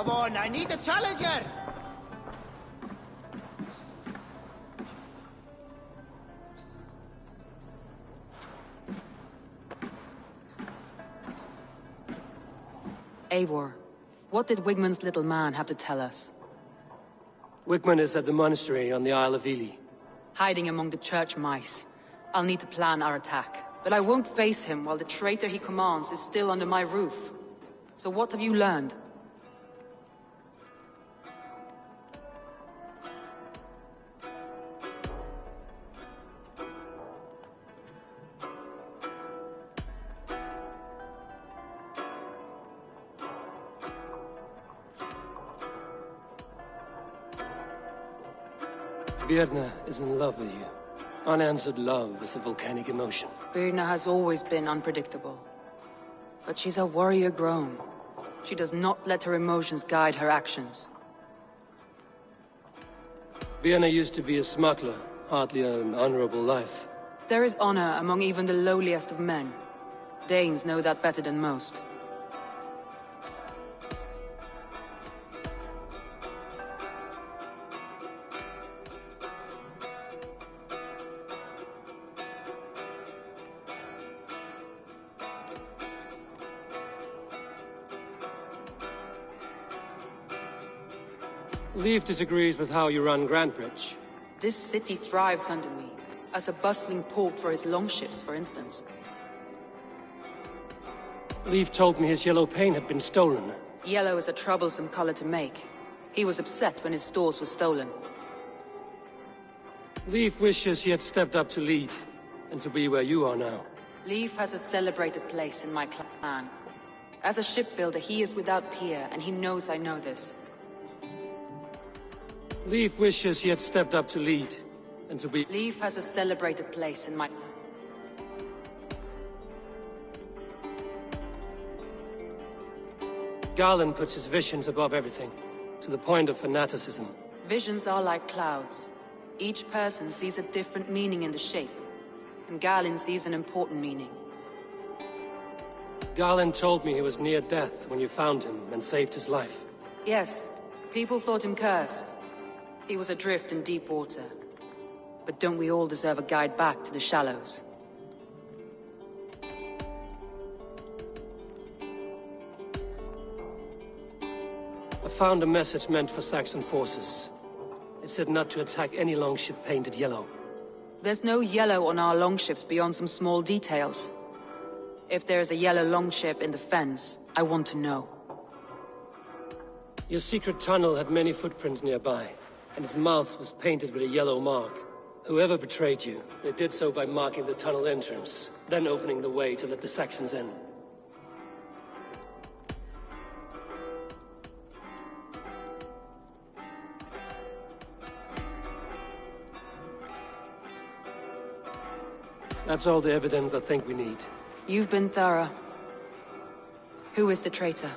Come on, I need a challenger! Eivor, what did Wigmund's little man have to tell us? Wigmund is at the monastery on the Isle of Ely. Hiding among the church mice. I'll need to plan our attack. But I won't face him while the traitor he commands is still under my roof. So what have you learned? Birna is in love with you. Unanswered love is a volcanic emotion. Birna has always been unpredictable. But she's a warrior grown. She does not let her emotions guide her actions. Birna used to be a smuggler, hardly an honorable life. There is honor among even the lowliest of men. Danes know that better than most. Leif disagrees with how you run Grantebridge. This city thrives under me, as a bustling port for his longships, for instance. Leif told me his yellow paint had been stolen. Yellow is a troublesome color to make. He was upset when his stores were stolen. Leif wishes he had stepped up to lead, and to be where you are now. Leif has a celebrated place in my clan. As a shipbuilder, he is without peer, and he knows I know this. Leif wishes he had stepped up to lead, and to be— Leif has a celebrated place in my— Garland puts his visions above everything, to the point of fanaticism. Visions are like clouds. Each person sees a different meaning in the shape, and Garland sees an important meaning. Garland told me he was near death when you found him and saved his life. Yes, people thought him cursed. He was adrift in deep water. But don't we all deserve a guide back to the shallows? I found a message meant for Saxon forces. It said not to attack any longship painted yellow. There's no yellow on our longships beyond some small details. If there's a yellow longship in the fens, I want to know. Your secret tunnel had many footprints nearby, and its mouth was painted with a yellow mark. Whoever betrayed you, they did so by marking the tunnel entrance, then opening the way to let the Saxons in. That's all the evidence I think we need. You've been thorough. Who is the traitor?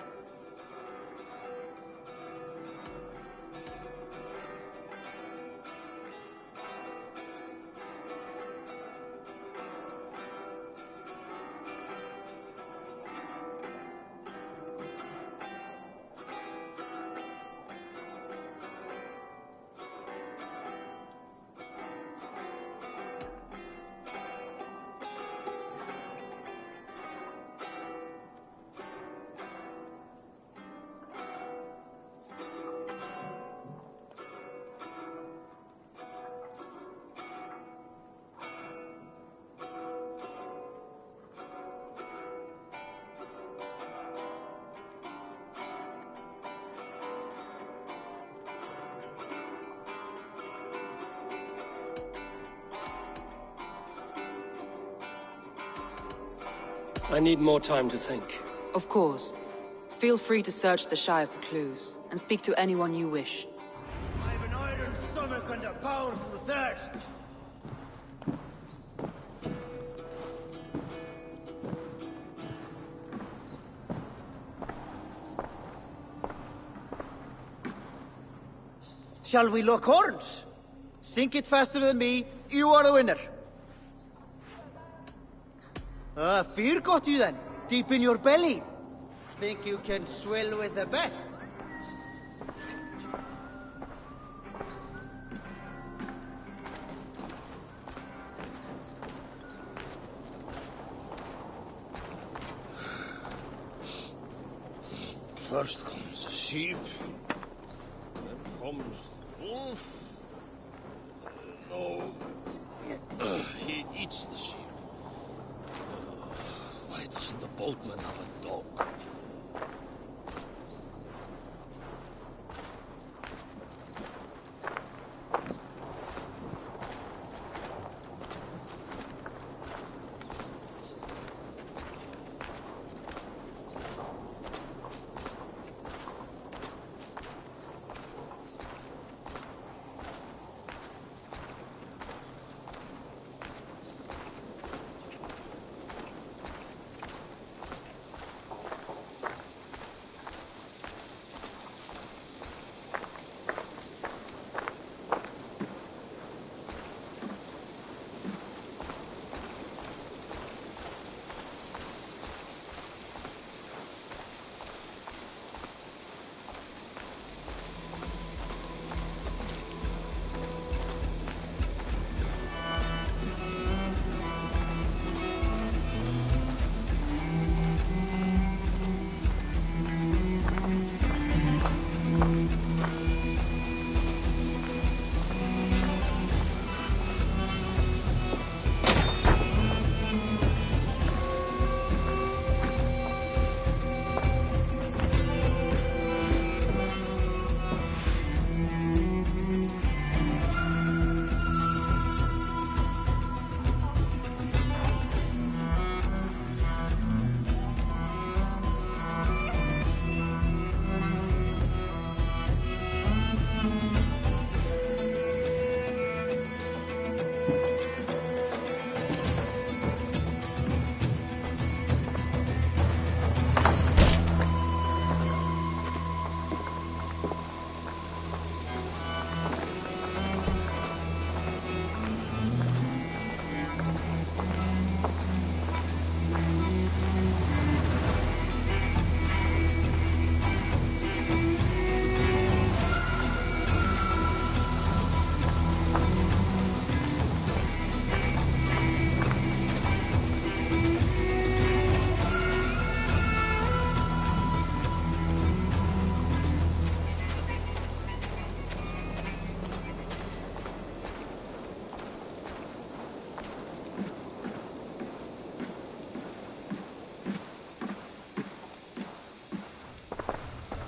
I need more time to think. Of course. Feel free to search the Shire for clues, and speak to anyone you wish. I've an iron stomach and a powerful thirst. Shall we lock horns? Sink it faster than me, you are the winner. Fear got you then, deep in your belly. Think you can swill with the best? First comes a sheep, then comes wolf. No, he eats the sheep. Why doesn't the boatman have a dog?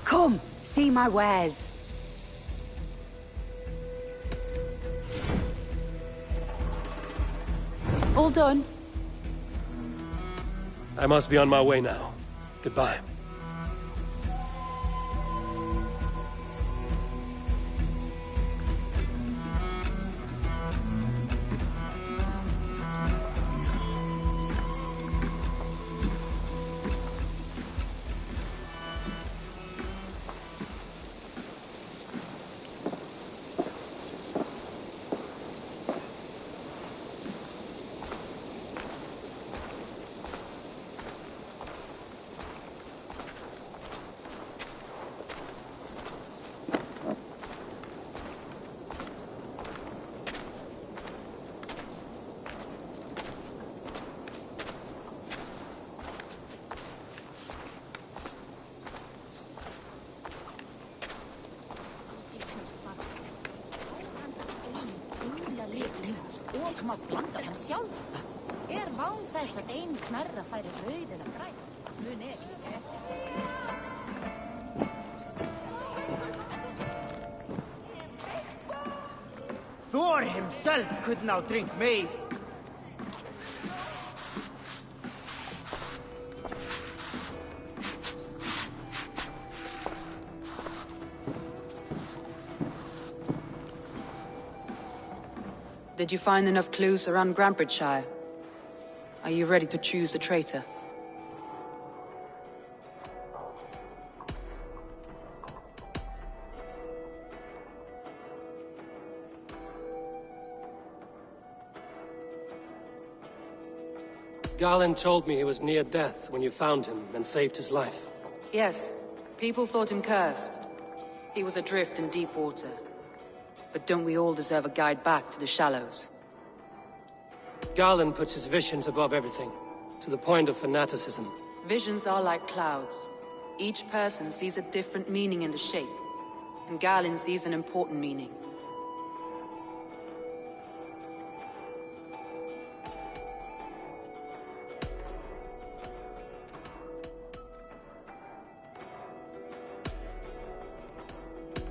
Come, see my wares. All done? I must be on my way now. Goodbye. Thor himself could not drink me. Did you find enough clues around Grantbridgeshire? Are you ready to choose the traitor? Garland told me he was near death when you found him and saved his life. Yes. People thought him cursed. He was adrift in deep water. But don't we all deserve a guide back to the shallows? Garland puts his visions above everything, to the point of fanaticism. Visions are like clouds. Each person sees a different meaning in the shape, and Galen sees an important meaning.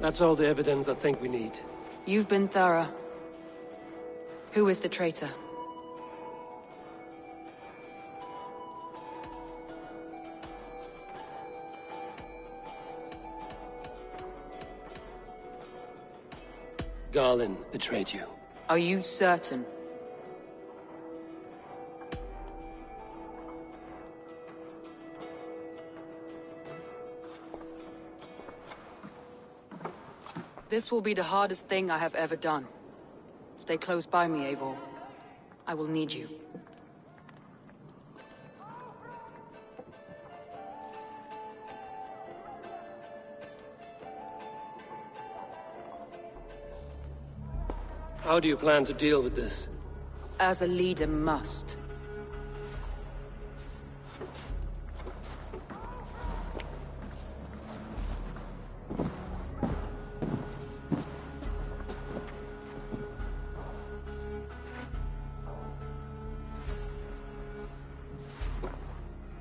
That's all the evidence I think we need. You've been thorough. Who is the traitor? Galen betrayed you. Are you certain? This will be the hardest thing I have ever done. Stay close by me, Eivor. I will need you. How do you plan to deal with this? As a leader must.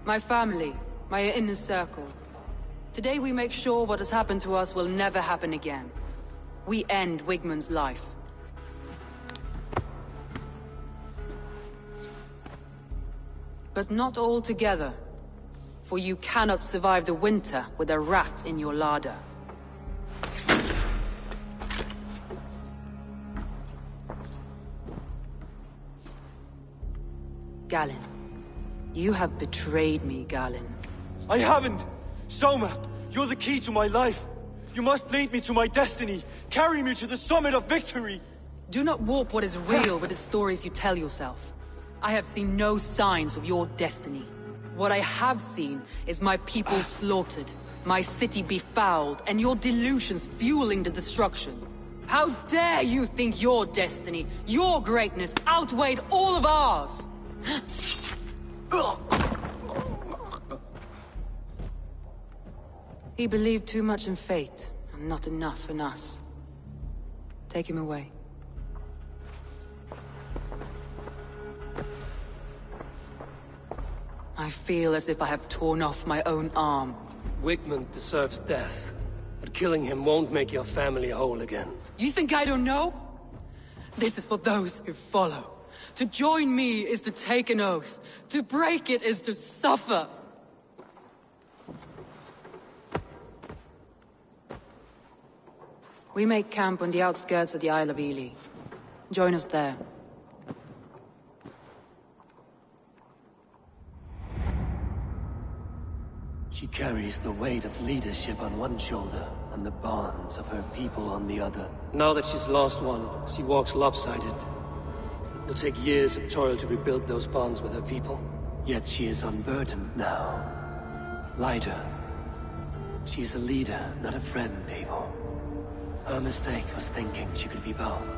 My family, my inner circle. Today we make sure what has happened to us will never happen again. We end Wigmund's life. But not all together. For you cannot survive the winter with a rat in your larder. Galen. You have betrayed me, Galen. I haven't! Soma, you're the key to my life. You must lead me to my destiny. Carry me to the summit of victory. Do not warp what is real with the stories you tell yourself. I have seen no signs of your destiny. What I have seen is my people slaughtered, my city befouled, and your delusions fueling the destruction. How dare you think your destiny, your greatness, outweighed all of ours? He believed too much in fate, and not enough in us. Take him away. I feel as if I have torn off my own arm. Wigmund deserves death, but killing him won't make your family whole again. You think I don't know? This is for those who follow. To join me is to take an oath. To break it is to suffer. We make camp on the outskirts of the Isle of Ely. Join us there. She carries the weight of leadership on one shoulder, and the bonds of her people on the other. Now that she's lost one, she walks lopsided. It will take years of toil to rebuild those bonds with her people. Yet she is unburdened now. Lighter. She is a leader, not a friend, Eivor. Her mistake was thinking she could be both.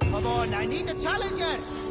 Come on, I need the challengers!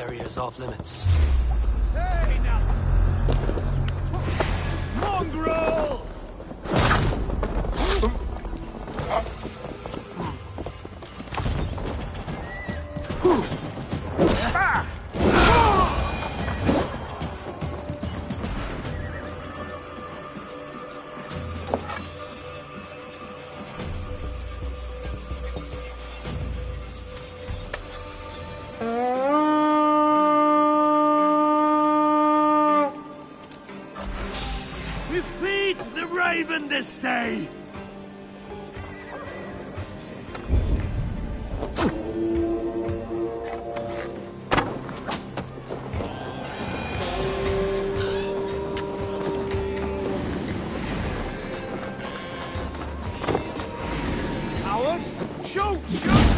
area's off limits. Hey, now! Mongrel! We feed the raven this day! Howard, shoot! Shoot!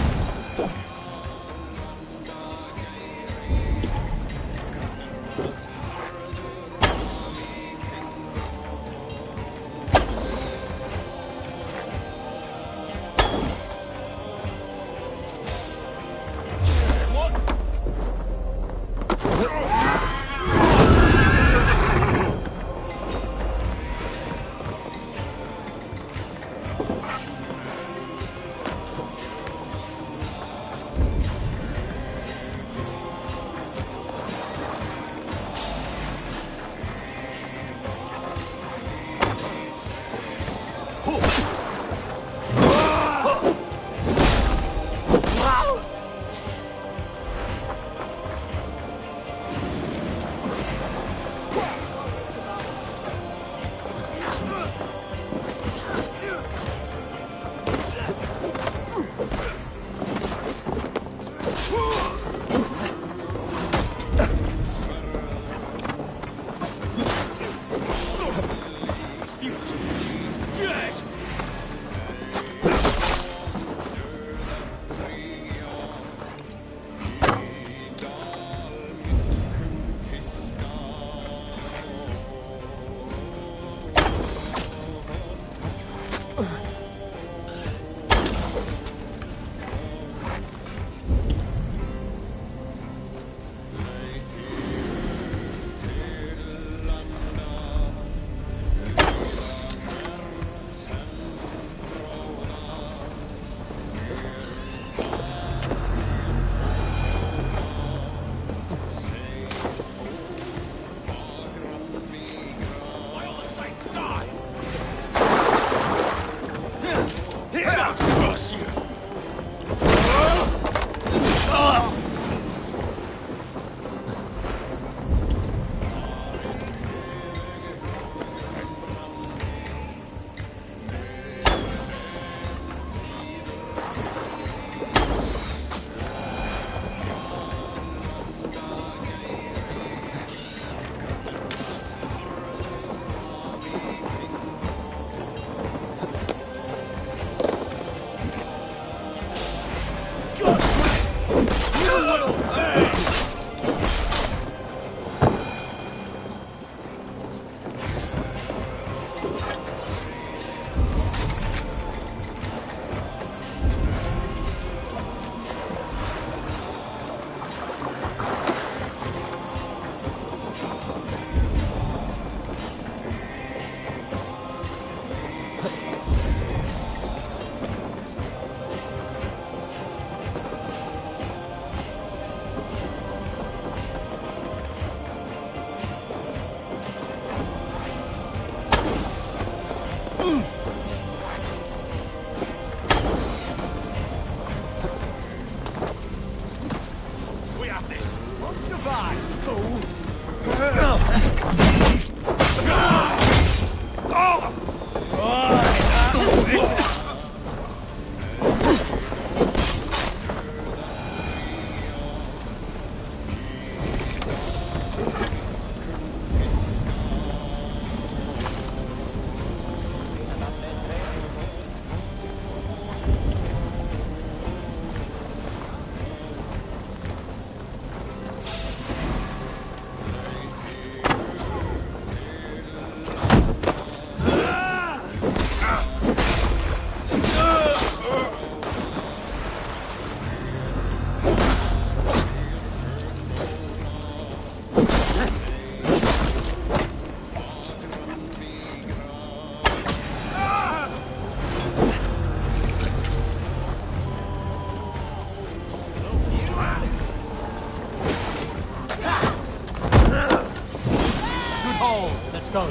all. Let's go.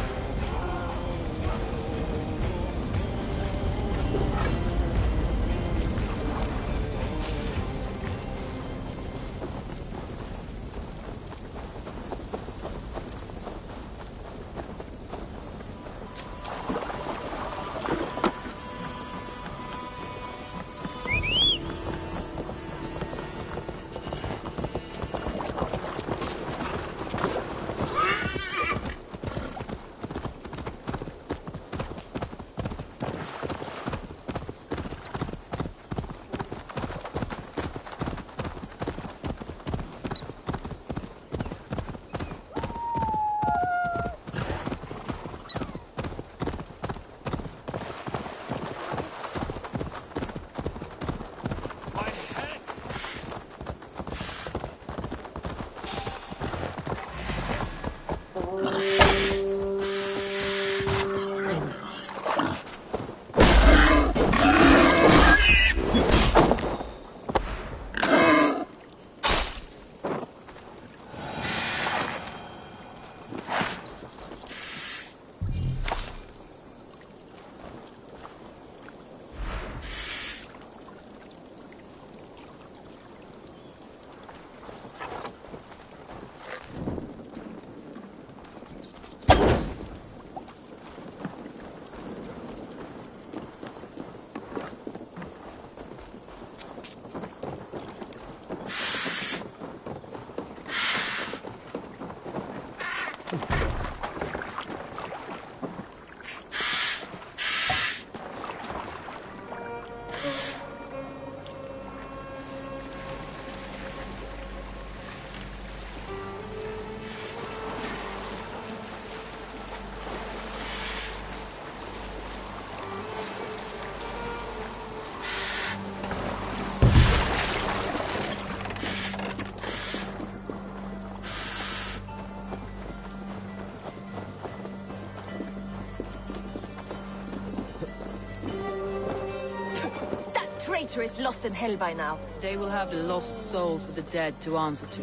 Traitor is lost in hell by now. They will have the lost souls of the dead to answer to.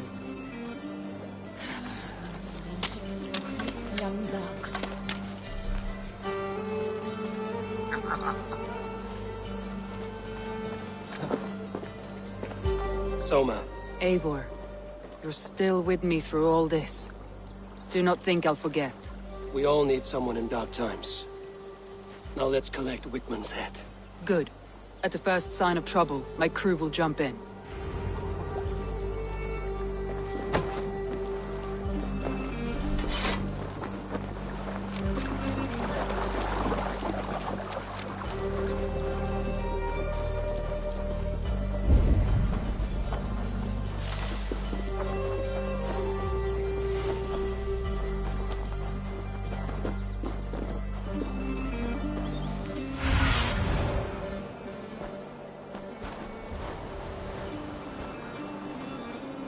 Young dog. Soma. Eivor, you're still with me through all this. Do not think I'll forget. We all need someone in dark times. Now let's collect Wickman's head. Good. At the first sign of trouble, my crew will jump in.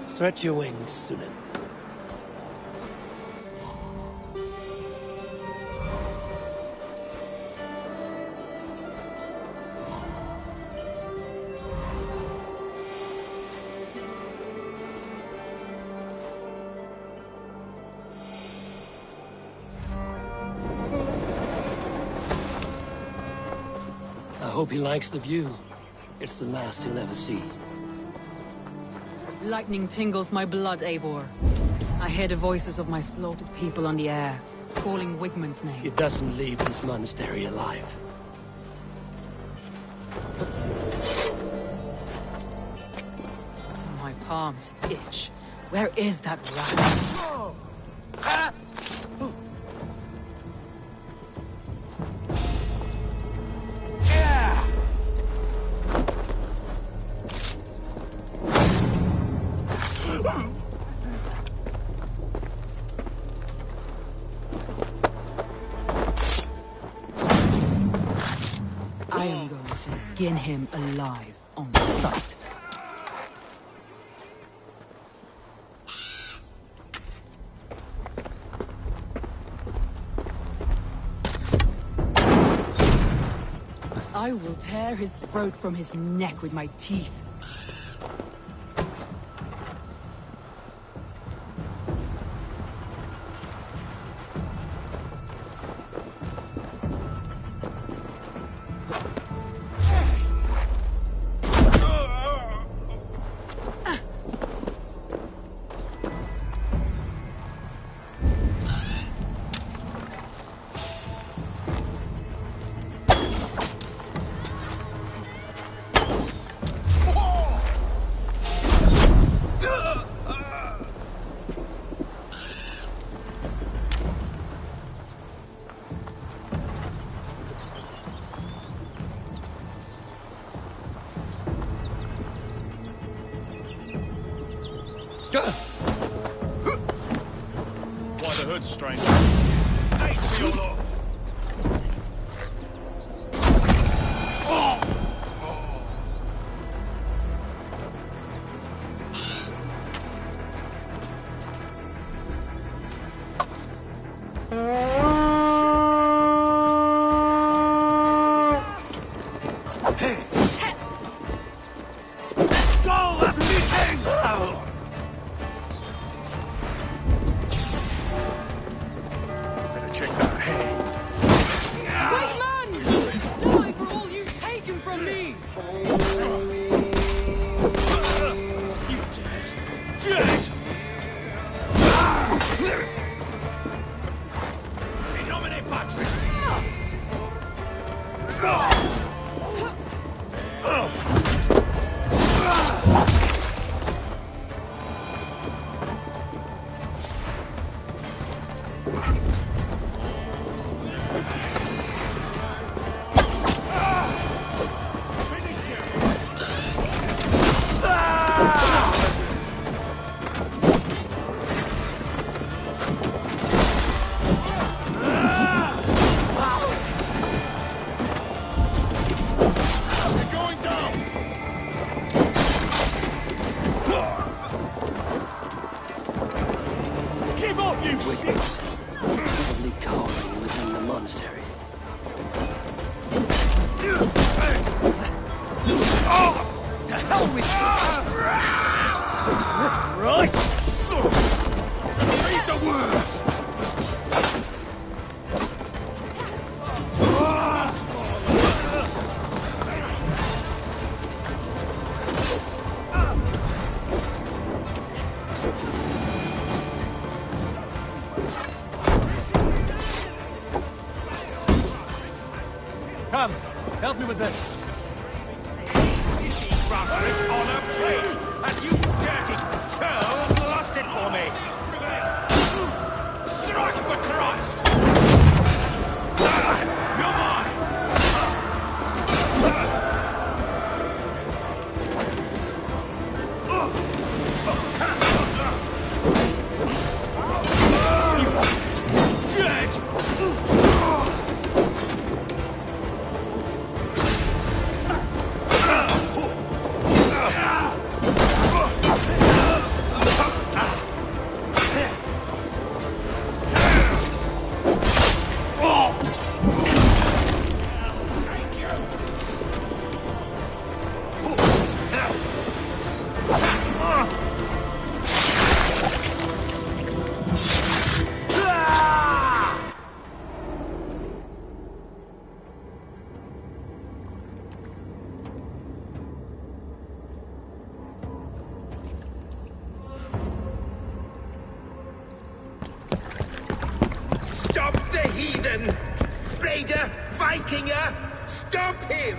Stretch your wings, Sunan. I hope he likes the view. It's the last he'll ever see. Lightning tingles my blood, Eivor. I hear the voices of my slaughtered people on the air, calling Wigmund's name. He doesn't leave this monastery alive. My palms itch. Where is that rat? I am going to skin him alive on sight. I will tear his throat from his neck with my teeth. Why the hood, stranger? Hey, for your lord. Probably cowering within the monastery. To hell with you! Right! Read the words! Come, help me with this. This is rubbish on a plate, and you dirty churls lost it for me. Strike for Christ! You're mine! Dead! Stop the heathen! Raider! Vikinger! Stop him!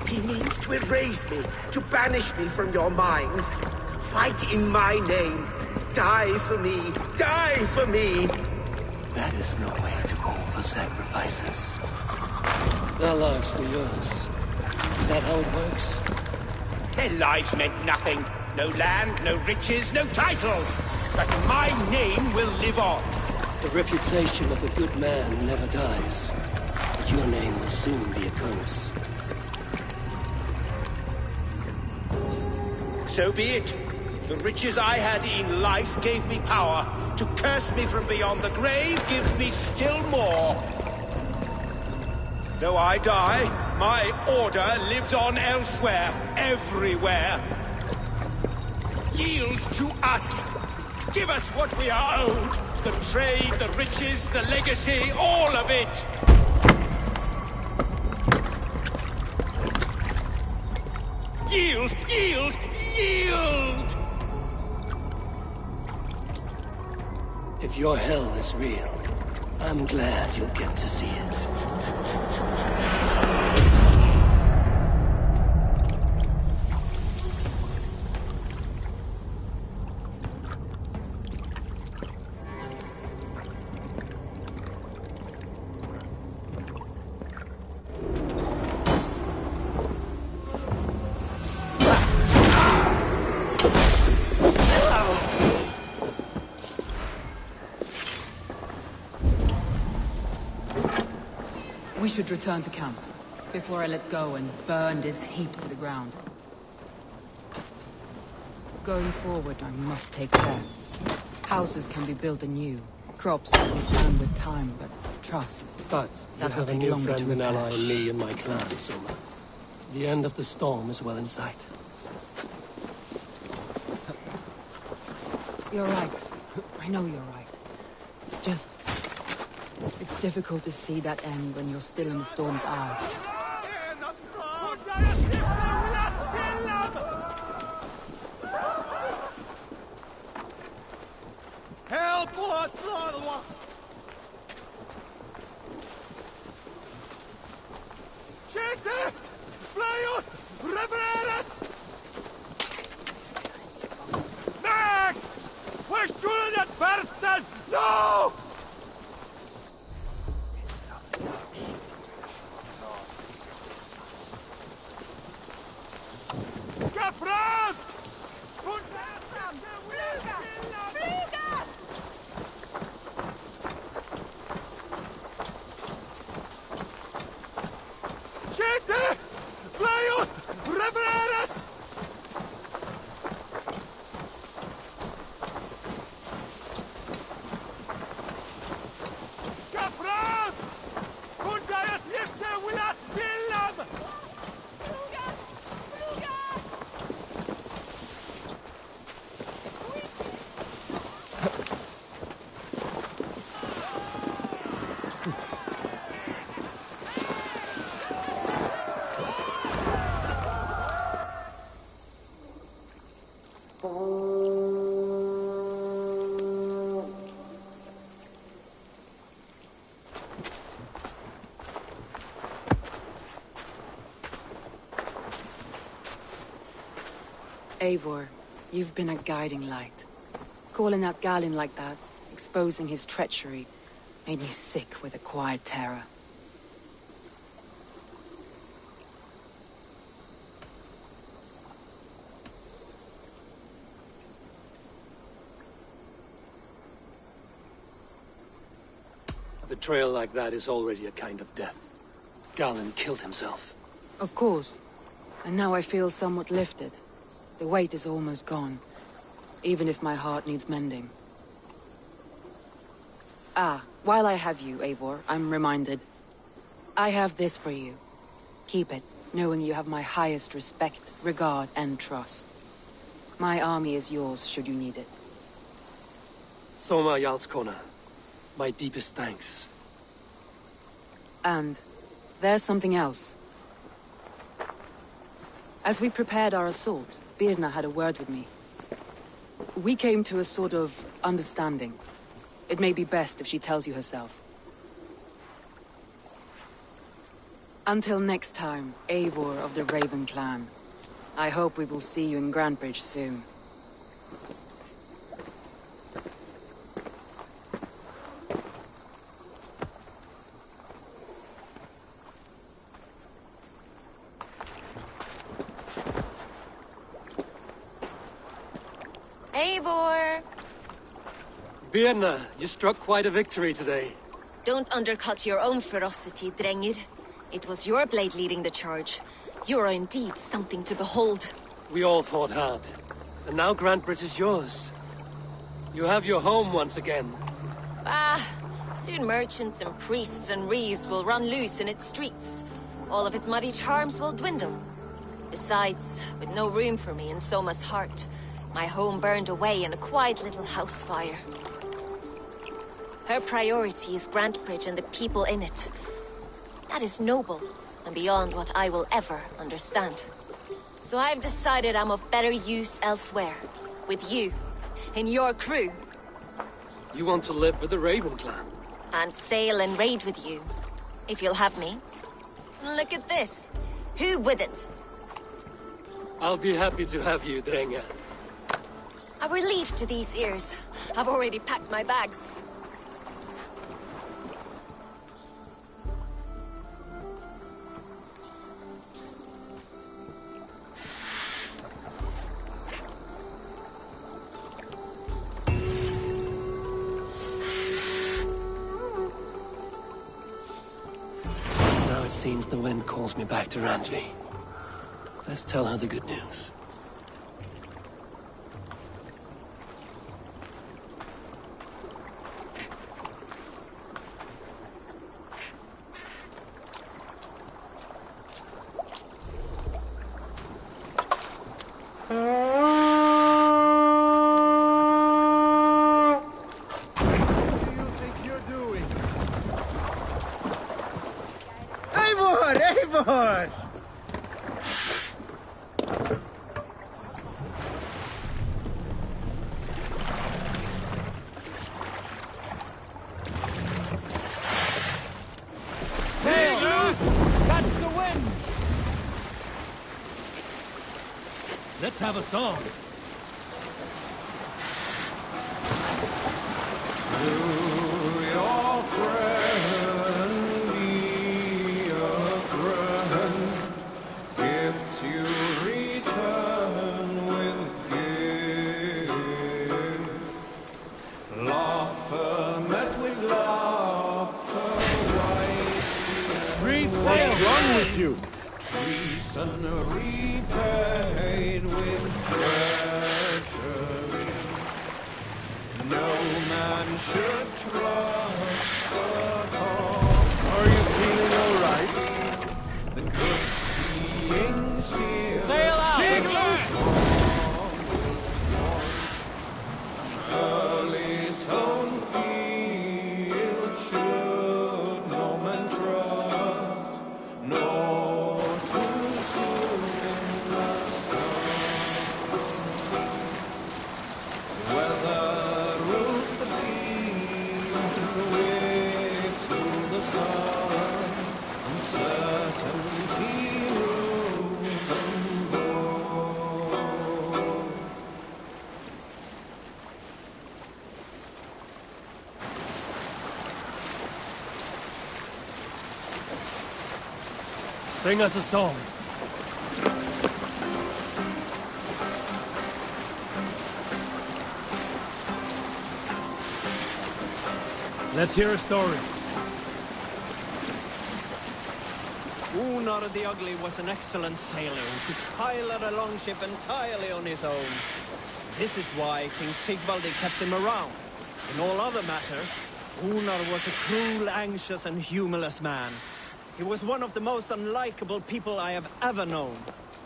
He means to erase me, to banish me from your minds. Fight in my name. Die for me. Die for me. That is no way to call for sacrifices. Our lives for yours. Is that how it works? Their lives meant nothing. No land, no riches, no titles. But my name will live on. The reputation of a good man never dies. But your name will soon be a curse. So be it. The riches I had in life gave me power. To curse me from beyond the grave gives me still more. Though I die, my order lives on elsewhere, everywhere. Yield to us. Give us what we are owed. The trade, the riches, the legacy, all of it. Yield, yield, yield! If your hell is real, I'm glad you'll get to see it. We should return to camp, before I let go and burn this heap to the ground. Going forward, I must take care. Houses can be built anew. Crops can be planted with time, but trust. But you That will have a take new longer to friend and repair. ally in me and my clan, Soma. The end of the storm is well in sight. You're right. I know you're right. It's just... It's difficult to see that end when you're still in the storm's eye. No! Kapran! Skjute! Fly ut! Repareres! Kapran! Kundayat yifte wilat billam! Eivor, you've been a guiding light. Calling out Galin like that, exposing his treachery, made me sick with a quiet terror. A betrayal like that is already a kind of death. Galen killed himself. Of course. And now I feel somewhat lifted. The weight is almost gone, even if my heart needs mending. Ah, while I have you, Eivor, I'm reminded. I have this for you. Keep it, knowing you have my highest respect, regard, and trust. My army is yours, should you need it. Soma Yalskona, my deepest thanks. And there's something else. As we prepared our assault, Birna had a word with me. We came to a sort of understanding. It may be best if she tells you herself. Until next time, Eivor of the Raven Clan. I hope we will see you in Grantebridge soon. Eivor! Birna, you struck quite a victory today. Don't undercut your own ferocity, Drengir. It was your blade leading the charge. You are indeed something to behold. We all fought hard. And now Grantebridge is yours. You have your home once again. Soon merchants and priests and reeves will run loose in its streets. All of its muddy charms will dwindle. Besides, with no room for me in Soma's heart, my home burned away in a quiet little house fire. Her priority is Grantebridge and the people in it. That is noble, and beyond what I will ever understand. So I've decided I'm of better use elsewhere. With you, in your crew. You want to live with the Raven Clan? And sail and raid with you, if you'll have me. Look at this. Who wouldn't? I'll be happy to have you, Drenga. A relief to these ears. I've already packed my bags. seems the wind calls me back to Randvi. Let's tell her the good news. Eivor! Sail! Catch the wind! Let's have a song. What's wrong with you? Treason repaid with treachery. No man should trust the cause. Are you feeling all right? The good seeing seal. Sail out! Early sown field should no man trust, nor too soon in the sun. Weather rules the field, waits to the sun, uncertainty rules them both. Sing us a song. Let's hear a story. Unar the Ugly was an excellent sailor who could pilot a longship entirely on his own. This is why King Sigvaldi kept him around. In all other matters, Unar was a cruel, anxious, and humorless man. He was one of the most unlikable people I have ever known.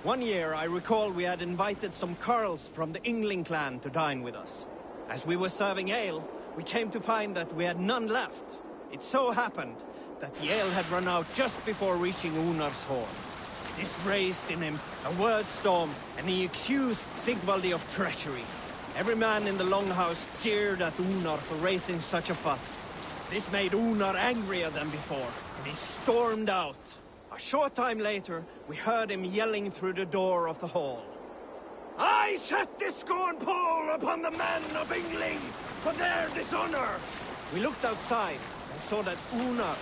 One year, I recall we had invited some Carls from the Yngling clan to dine with us. As we were serving ale, we came to find that we had none left. It so happened that the ale had run out just before reaching Unar's hall. This raised in him a word storm, and he accused Sigvaldi of treachery. Every man in the longhouse jeered at Unar for raising such a fuss. This made Unar angrier than before, and he stormed out. A short time later, we heard him yelling through the door of the hall. I set this scorn pole upon the men of Yngling for their dishonor! We looked outside and saw that Unar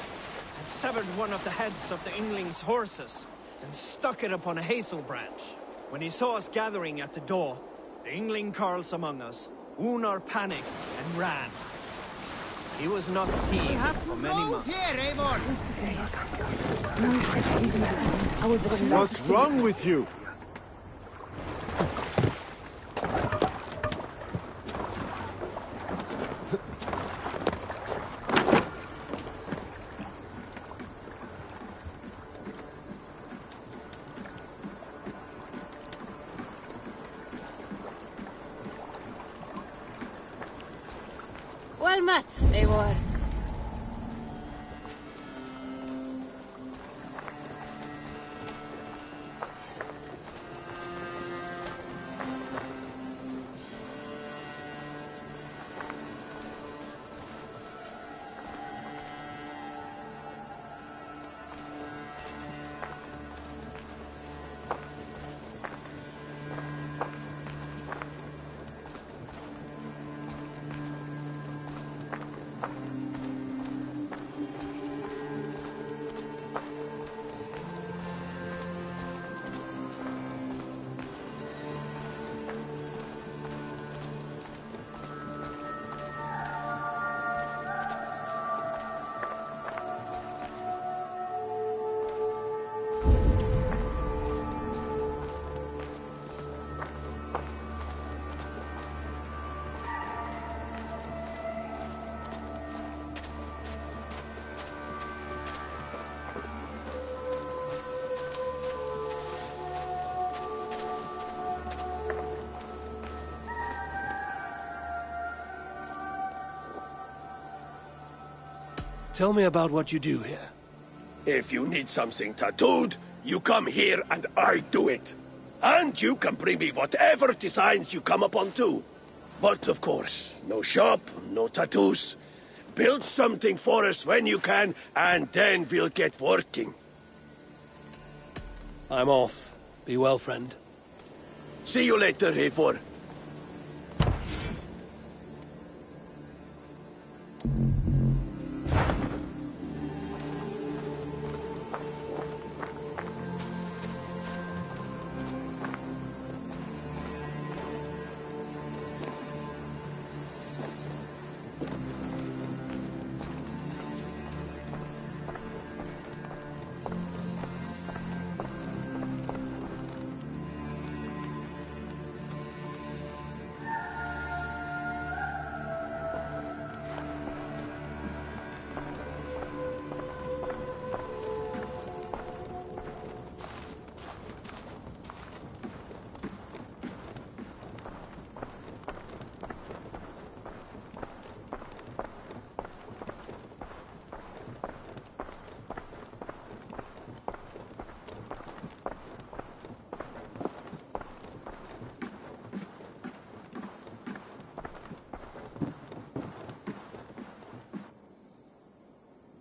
had severed one of the heads of the Yngling's horses and stuck it upon a hazel branch. When he saw us gathering at the door, the Yngling Carls among us, Unar panicked and ran. He was not seen for many months. Here, Eivor! What's wrong with you? Well met, Eivor. Tell me about what you do here. If you need something tattooed, you come here and I do it. And you can bring me whatever designs you come upon too. But of course, no shop, no tattoos. Build something for us when you can, and then we'll get working. I'm off. Be well, friend. See you later, Eivor.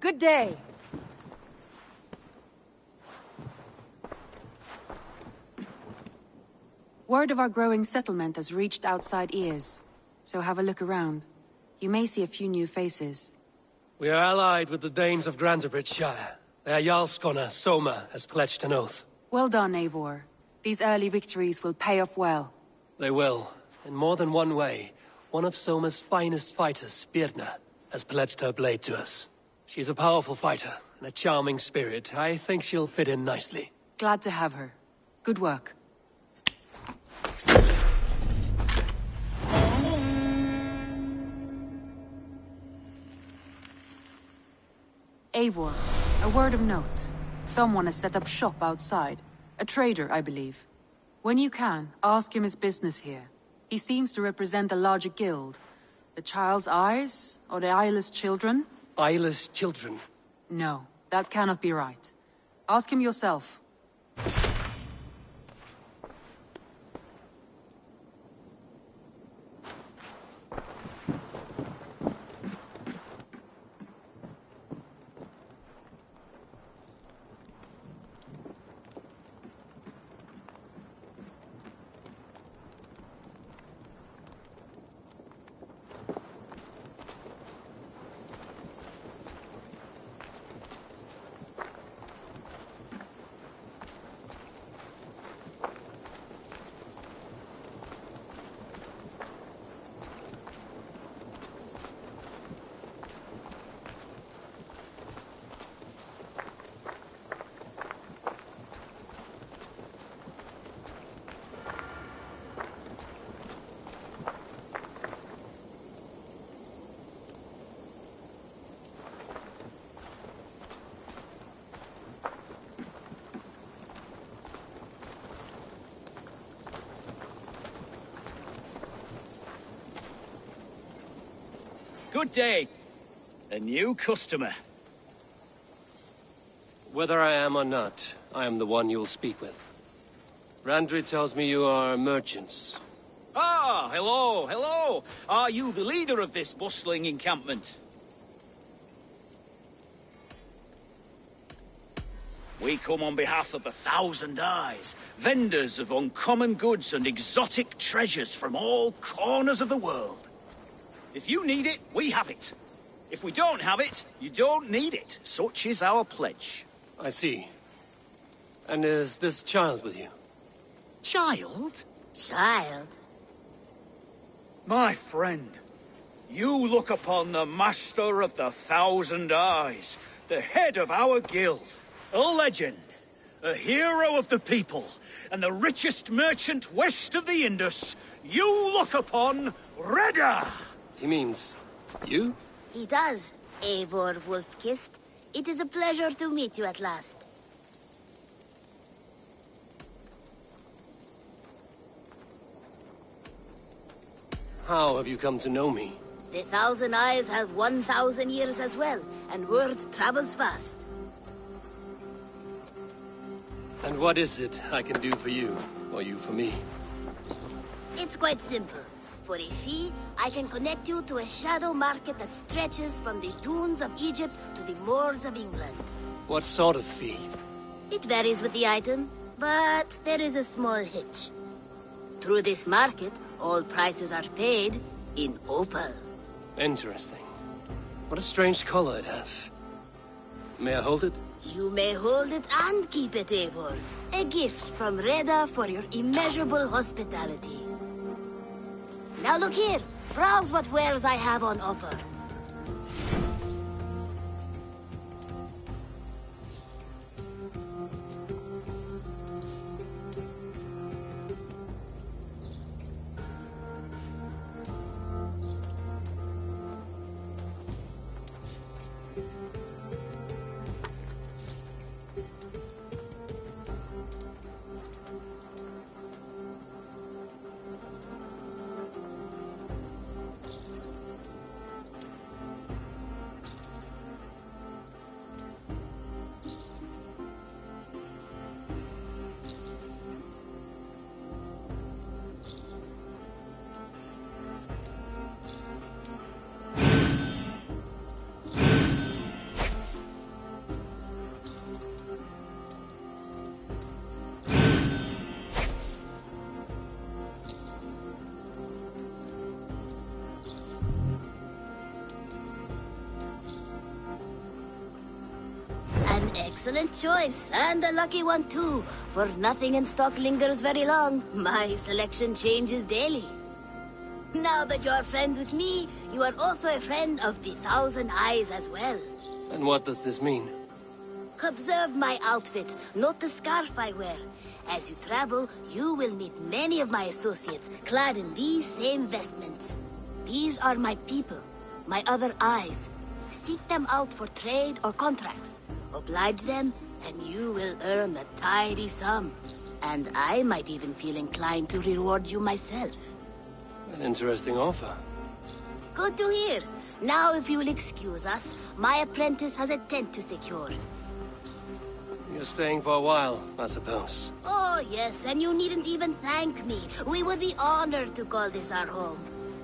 Good day. Word of our growing settlement has reached outside ears, so have a look around. You may see a few new faces. We are allied with the Danes of Shire. Their Jarlskona, Soma, has pledged an oath. Well done, Eivor. These early victories will pay off well. They will. In more than one way. One of Soma's finest fighters, Birna, has pledged her blade to us. She's a powerful fighter, and a charming spirit. I think she'll fit in nicely. Glad to have her. Good work. Eivor, a word of note. Someone has set up shop outside. A trader, I believe. When you can, ask him his business here. He seems to represent a larger guild. The Child's Eyes, or the Eyeless Children? Eyeless children? No, that cannot be right. Ask him yourself. Good day. A new customer. Whether I am or not, I am the one you'll speak with. Randri tells me you are merchants. Ah, hello, hello. Are you the leader of this bustling encampment? We come on behalf of 1,000 Eyes, vendors of uncommon goods and exotic treasures from all corners of the world. If you need it, we have it. If we don't have it, you don't need it. Such is our pledge. I see. And is this child with you? Child? Child? My friend, you look upon the master of the 1,000 Eyes, the head of our guild, a legend, a hero of the people, and the richest merchant west of the Indus. You look upon Reda! He means you? He does, Eivor Wolf-Kissed. It is a pleasure to meet you at last. How have you come to know me? The 1,000 Eyes have 1,000 years as well, and word travels fast. And what is it I can do for you, or you for me? It's quite simple. For a fee, I can connect you to a shadow market that stretches from the dunes of Egypt to the moors of England. What sort of fee? It varies with the item, but there is a small hitch. Through this market, all prices are paid in opal. Interesting. What a strange color it has. May I hold it? You may hold it and keep it, Eivor. A gift from Reda for your immeasurable hospitality. Now look here. Browse what wares I have on offer. Excellent choice, and a lucky one too, for nothing in stock lingers very long. My selection changes daily. Now that you are friends with me, you are also a friend of the Thousand Eyes as well. And what does this mean? Observe my outfit, note the scarf I wear. As you travel, you will meet many of my associates, clad in these same vestments. These are my people, my other eyes. Seek them out for trade or contracts. Oblige them, and you will earn a tidy sum. And I might even feel inclined to reward you myself. An interesting offer. Good to hear. Now, if you will excuse us, my apprentice has a tent to secure. You're staying for a while, I suppose. Oh, yes, and you needn't even thank me. We would be honored to call this our home.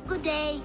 Good day.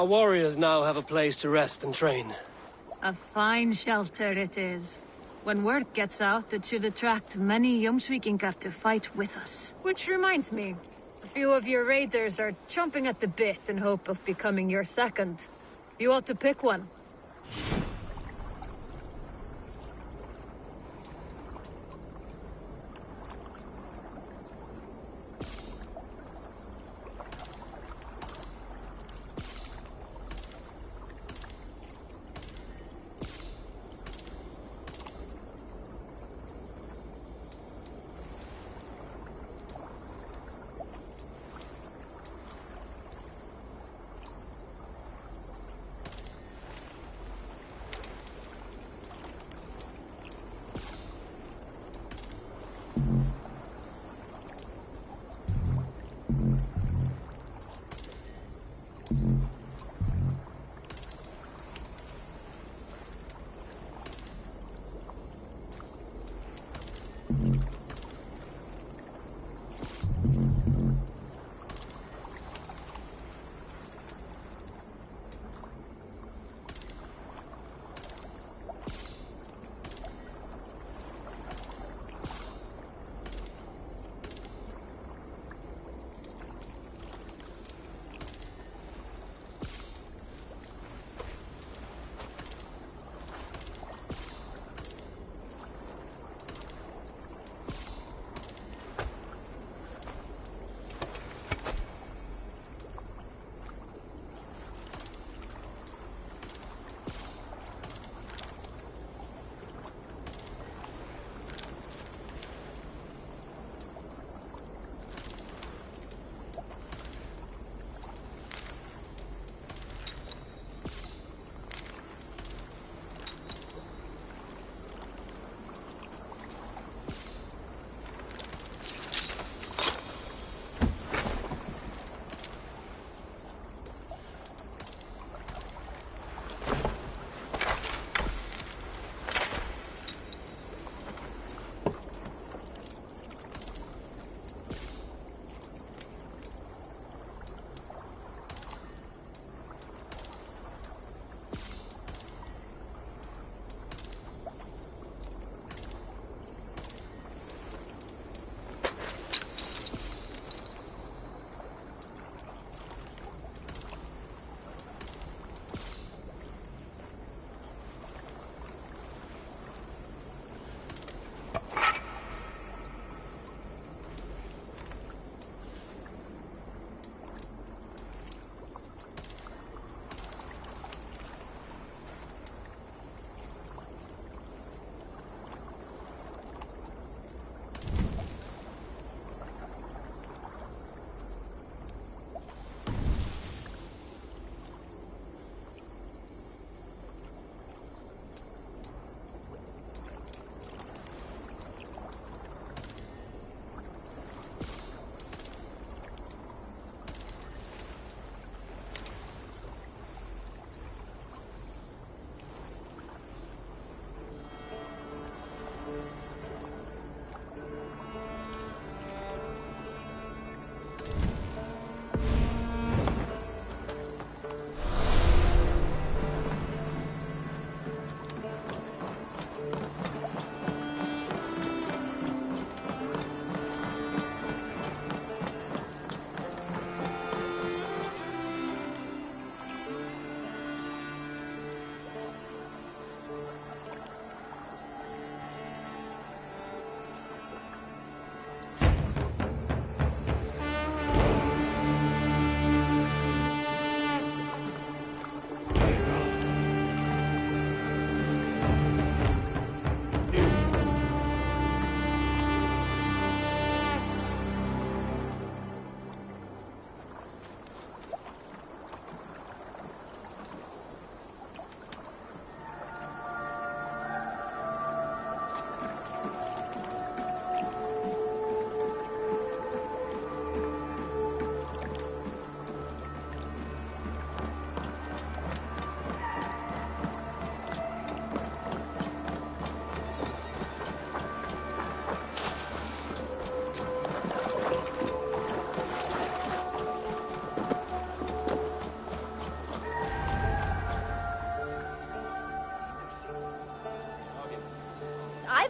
Our warriors now have a place to rest and train. A fine shelter it is. When word gets out, it should attract many Jomsvikingar to fight with us. Which reminds me, a few of your raiders are chomping at the bit in hope of becoming your second. You ought to pick one.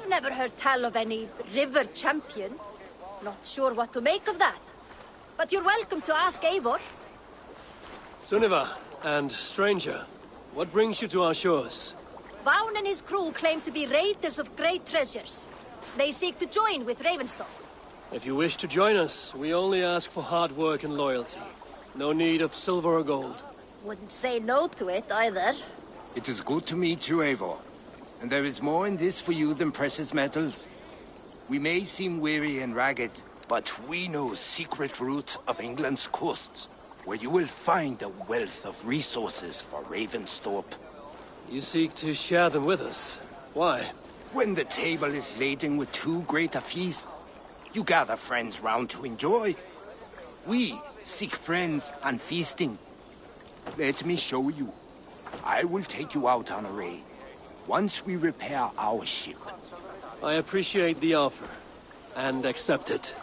I've never heard tell of any river champion. Not sure what to make of that. But you're welcome to ask Eivor. Sunniva, and stranger, what brings you to our shores? Vaughn and his crew claim to be raiders of great treasures. They seek to join with Ravenstock. If you wish to join us, we only ask for hard work and loyalty. No need of silver or gold. Wouldn't say no to it, either. It is good to meet you, Eivor. And there is more in this for you than precious metals. We may seem weary and ragged, but we know secret route of England's coasts, where you will find a wealth of resources for Ravensthorpe. You seek to share them with us. Why? When the table is laden with too great a feast, you gather friends round to enjoy. We seek friends and feasting. Let me show you. I will take you out on a raid, once we repair our ship. I appreciate the offer, and accept it.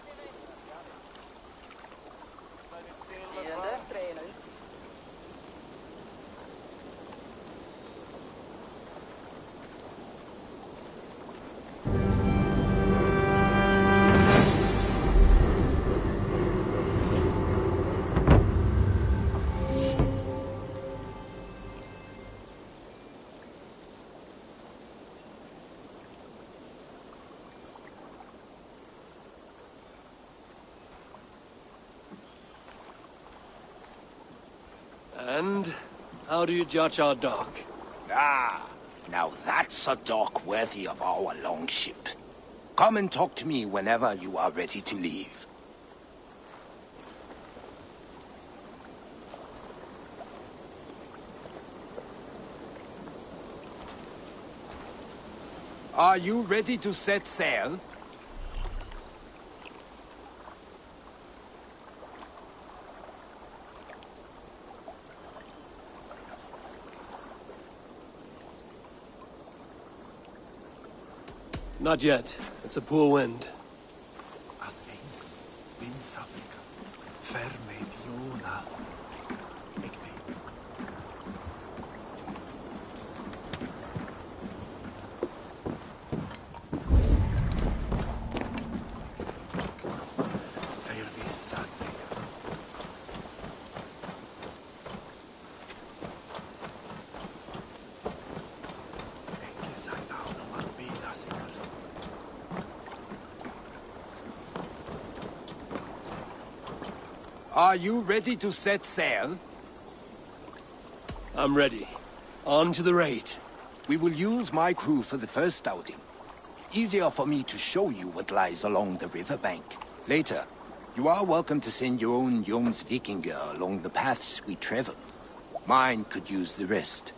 And how do you judge our dock? Ah, now that's a dock worthy of our longship. Come and talk to me whenever you are ready to leave. Are you ready to set sail? Not yet. It's a poor wind. Are you ready to set sail? I'm ready. On to the raid. We will use my crew for the first outing. Easier for me to show you what lies along the riverbank. Later, you are welcome to send your own Jomsvikinger along the paths we travel. Mine could use the rest.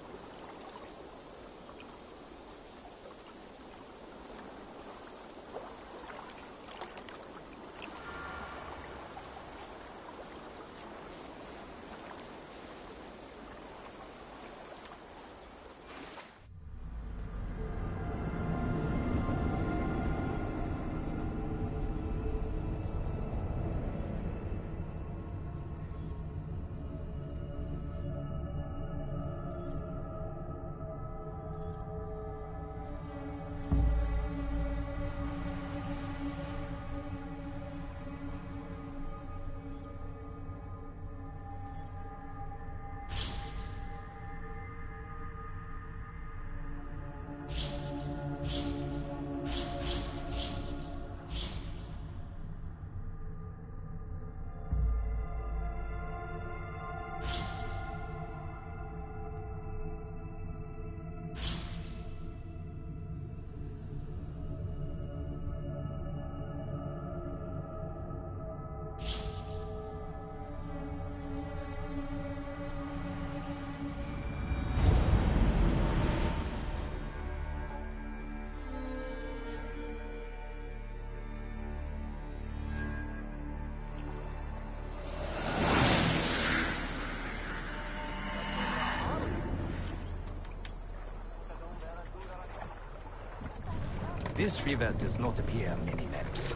This river does not appear on many maps.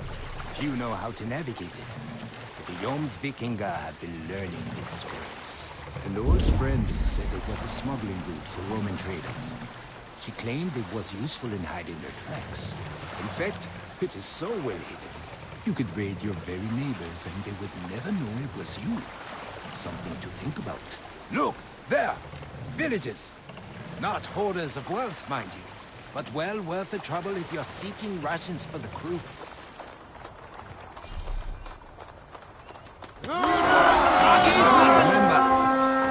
Few know how to navigate it. But the Jomsvikinger have been learning its skirts. An old friend said it was a smuggling route for Roman traders. She claimed it was useful in hiding their tracks. In fact, it is so well hidden. You could raid your very neighbors and they would never know it was you. Something to think about. Look, there! Villages! Not hoarders of wealth, mind you, but well worth the trouble if you're seeking rations for the crew. Remember,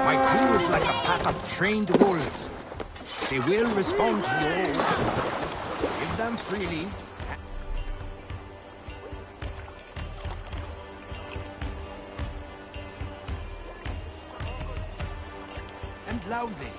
my crew is like a pack of trained wolves. They will respond to your orders. Give them freely. And loudly.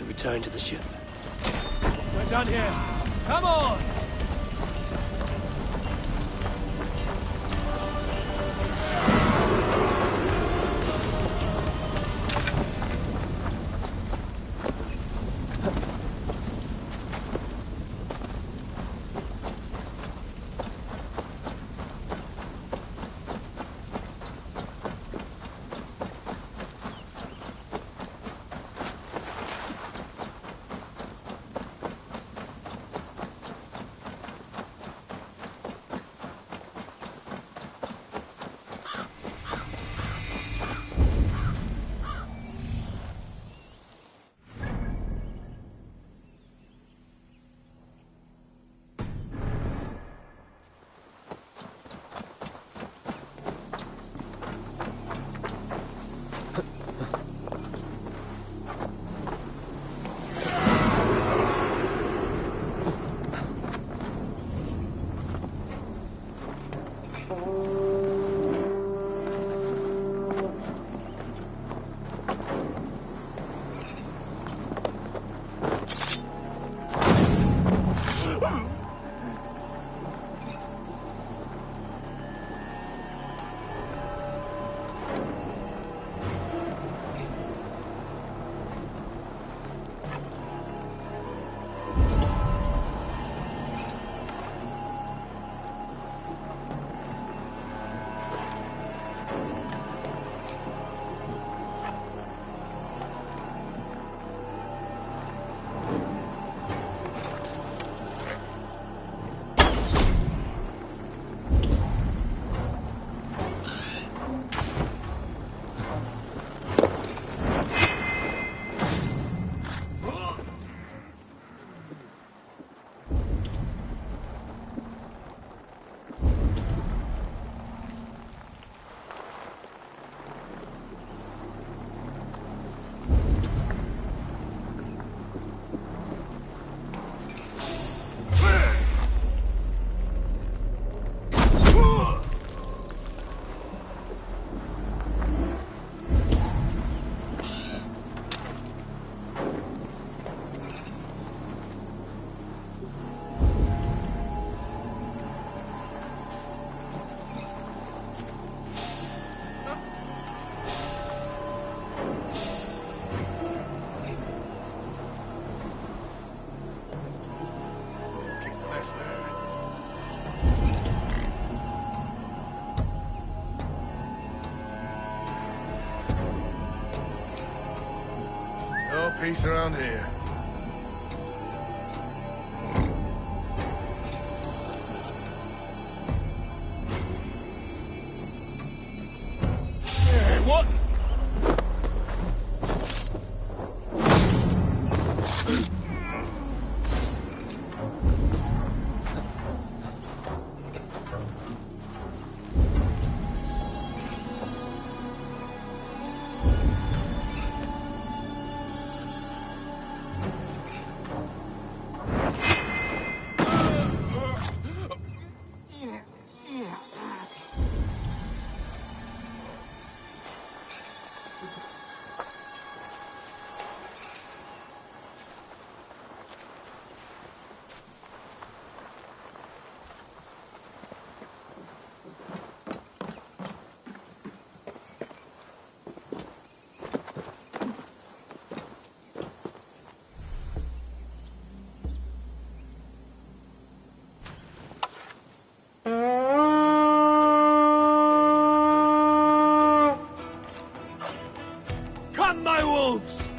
Return to the ship. We're done here. Come on! Peace around here. Hey, what? moves!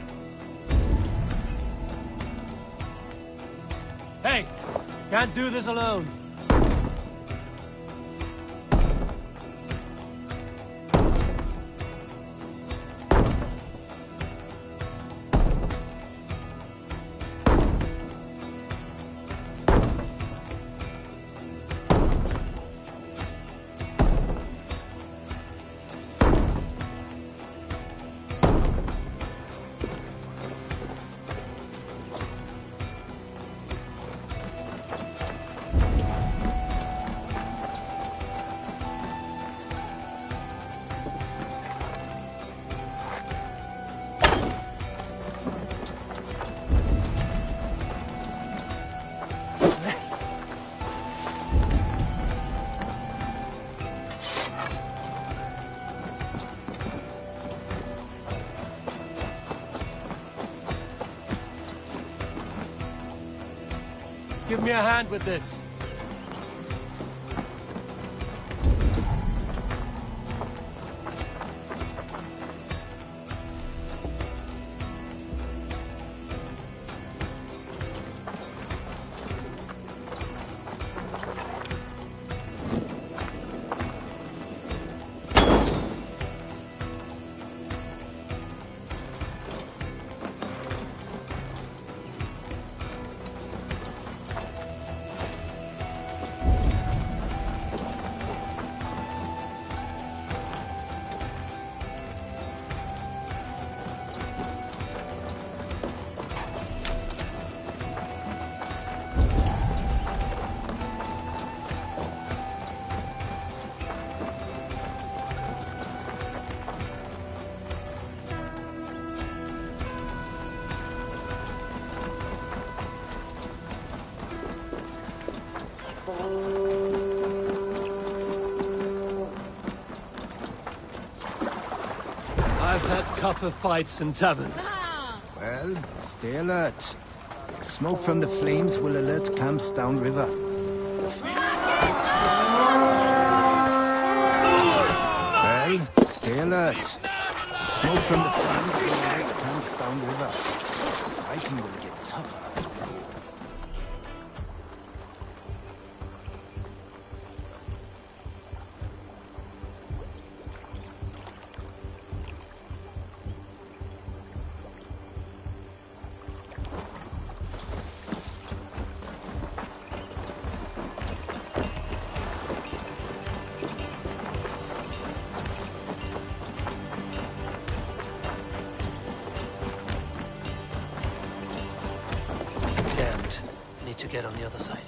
Hey! Can't do this alone. Give me a hand with this. I've had tougher fights in taverns. Well, stay alert. Smoke from the flames will alert camps downriver. Well, stay alert. Smoke from the flames will alert camps downriver. Fighting will get tougher as we go. To get on the other side.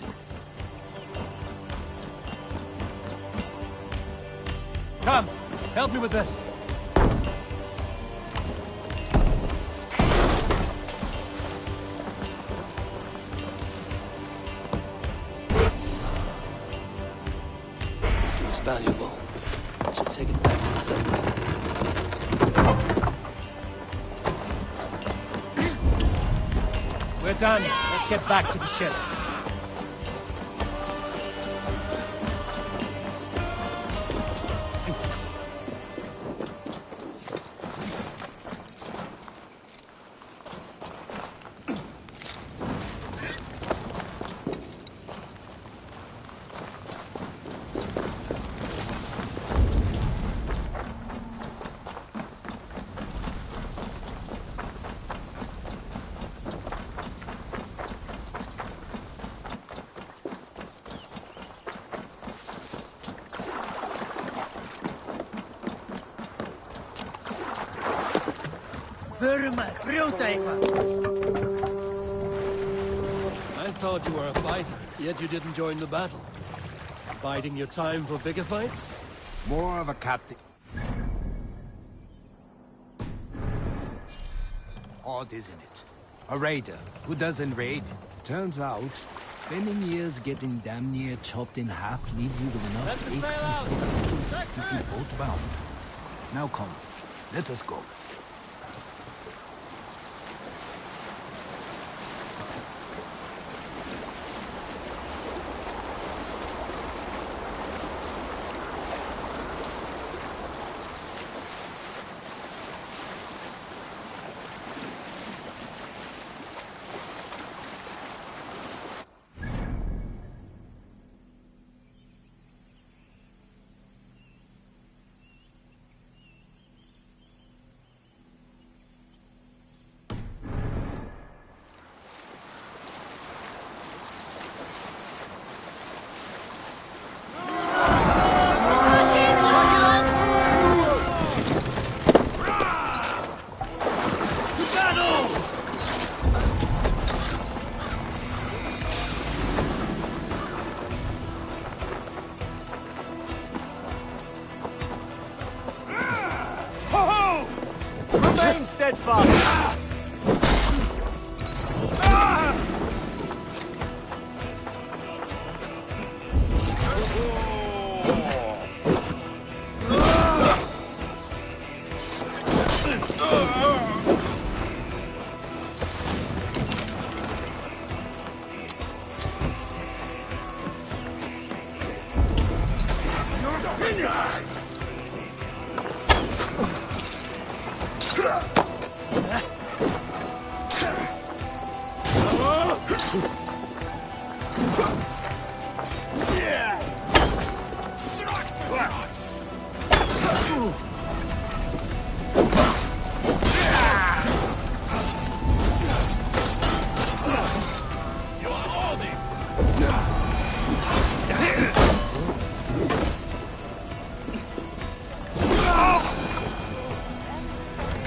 Come, help me with this. This looks valuable. I should take it back to the settlement. We're done. Let's get back to the ship. I thought you were a fighter, yet you didn't join the battle. Biding your time for bigger fights? More of a captain. Odd, isn't it? A raider who doesn't raid. Turns out, spending years getting damn near chopped in half leaves you with enough aches and stiff muscles to keep you boat bound. Now come, let us go. steadfast.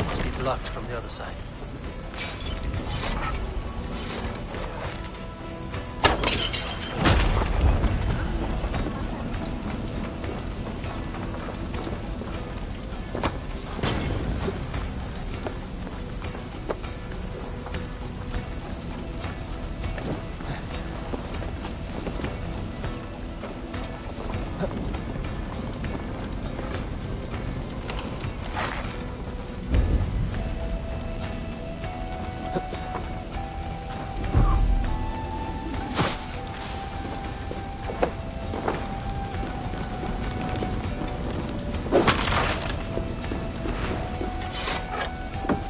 Must be blocked from the other side.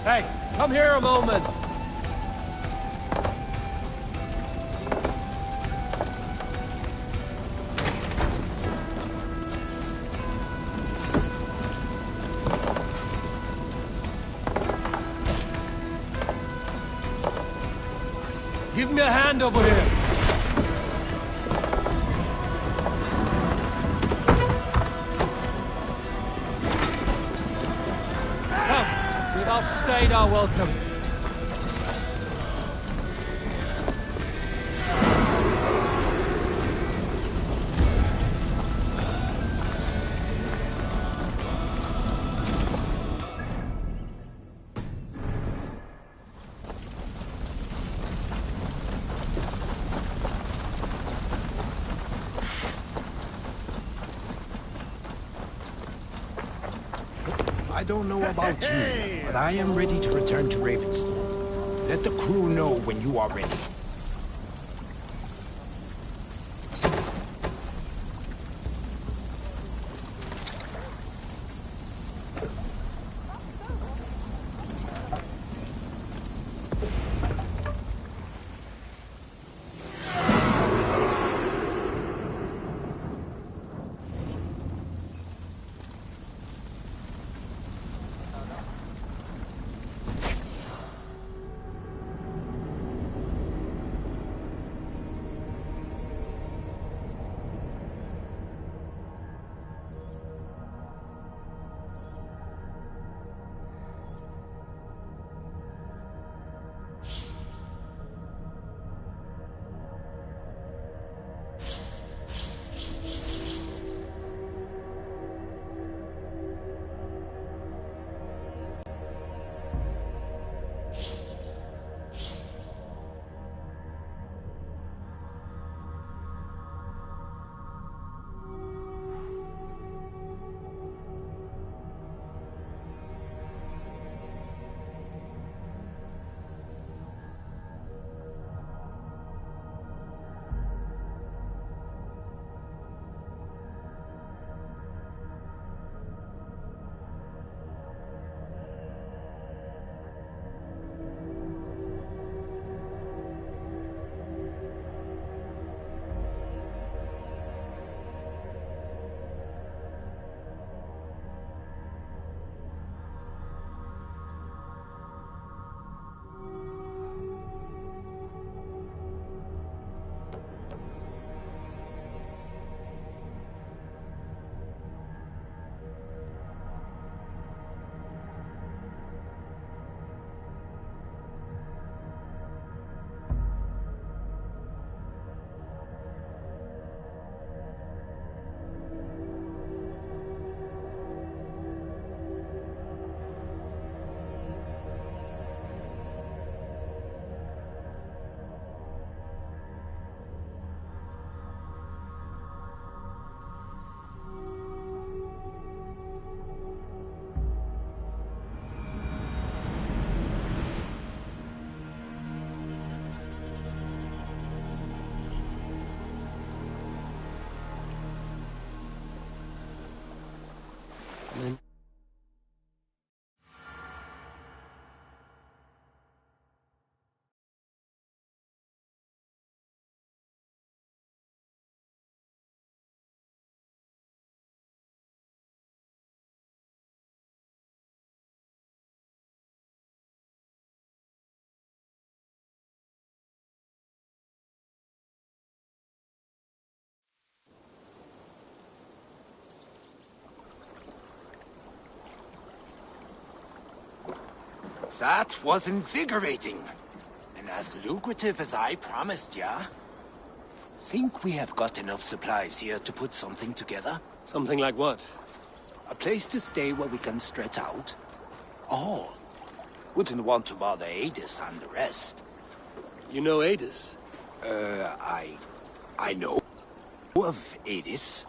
Hey, come here a moment. Give me a hand over here. Come, we've outstayed our welcome. I don't know about you, but I am ready to return to Ravenstone. Let the crew know when you are ready. And then That was invigorating. And as lucrative as I promised ya. Think we have got enough supplies here to put something together? something like what? A place to stay where we can stretch out? All. Wouldn't want to bother Adis and the rest. You know Adis? I know of Adis.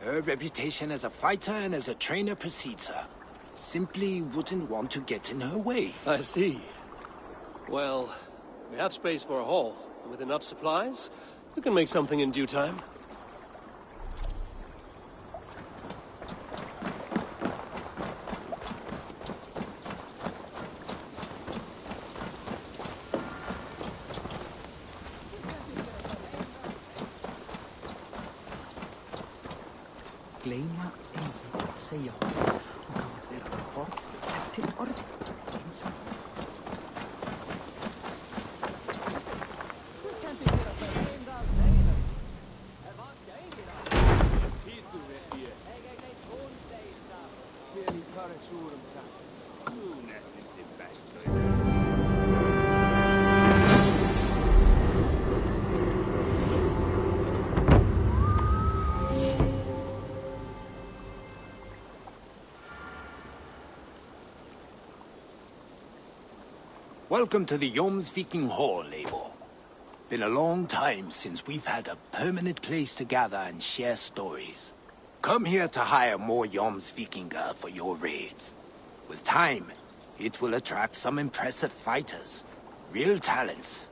Her reputation as a fighter and as a trainer precedes her. Simply wouldn't want to get in her way. I see. Well, we have space for a hall, and with enough supplies, we can make something in due time. Gleyma eigi að segja honum. Hún kann að vera orð eftir orð. Welcome to the Jomsviking Hall, Eivor. Been a long time since we've had a permanent place to gather and share stories. Come here to hire more Jomsvikinga for your raids. With time, it will attract some impressive fighters. Real talents.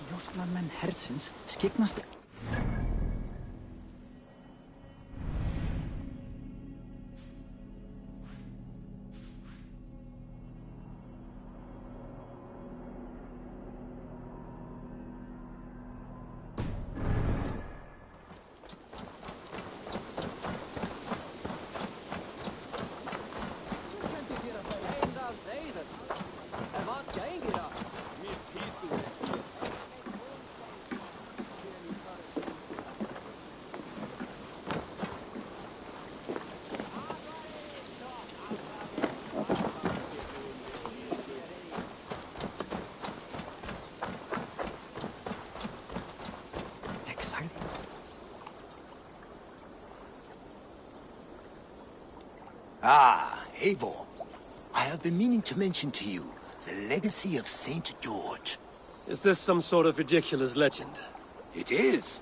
Njósnarmenn hersins skyggnast. Ah, Eivor. I have been meaning to mention to you the legacy of Saint George. Is this some sort of ridiculous legend? It is.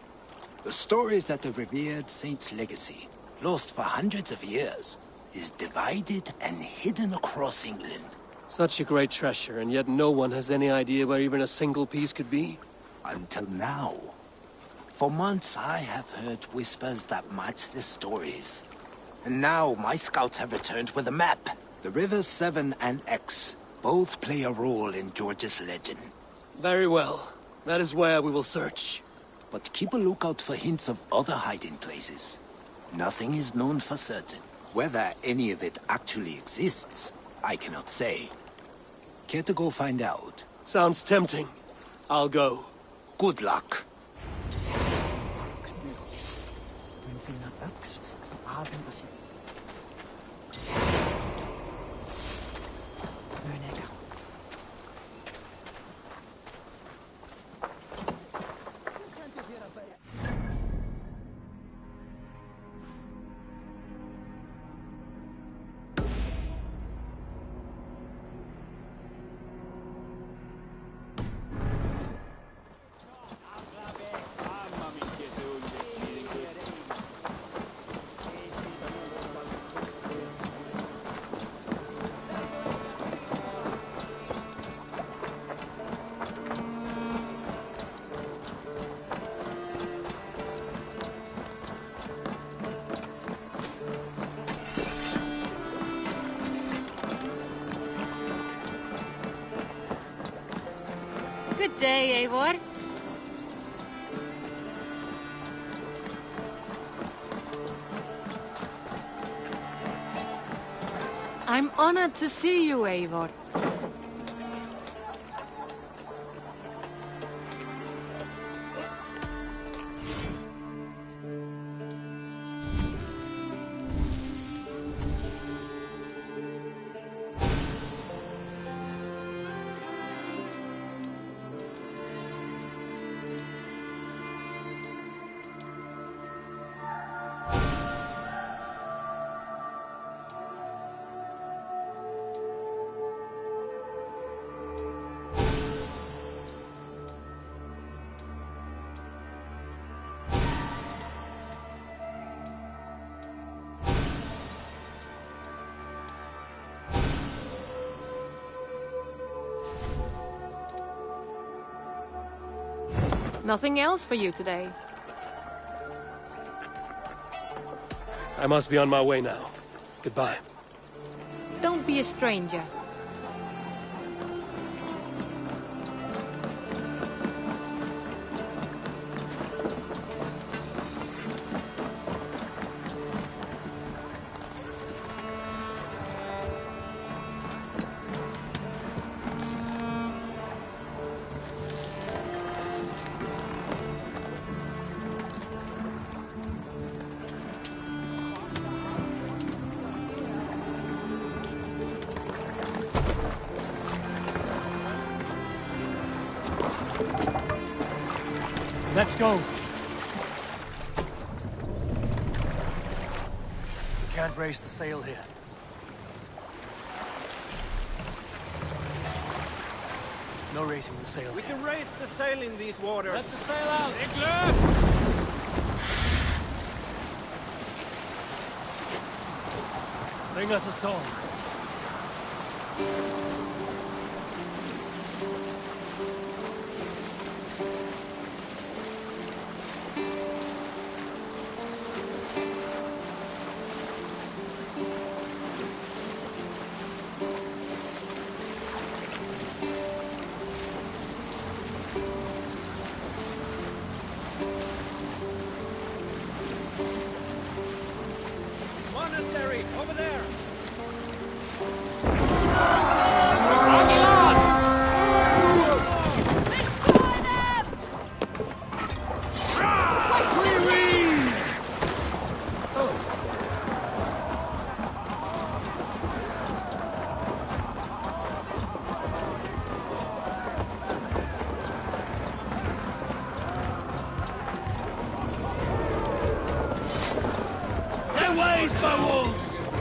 The story is that the revered saint's legacy, lost for hundreds of years, is divided and hidden across England. Such a great treasure, and yet no one has any idea where even a single piece could be? Until now. For months, I have heard whispers that match the stories. And now, my scouts have returned with a map. The rivers 7 and X both play a role in George's legend. Very well. That is where we will search. But keep a lookout for hints of other hiding places. Nothing is known for certain. Whether any of it actually exists, I cannot say. Care to go find out? Sounds tempting. I'll go. Good luck. Mun finna öx och använda sig. Myönäkä. Good day, Eivor. I'm honored to see you, Eivor. Nothing else for you today? I must be on my way now. Goodbye. Don't be a stranger. Let's go. We can't raise the sail here. No raising the sail. We can raise the sail in these waters. Let the sail out, Igler! Sing us a song. Monastery, over there!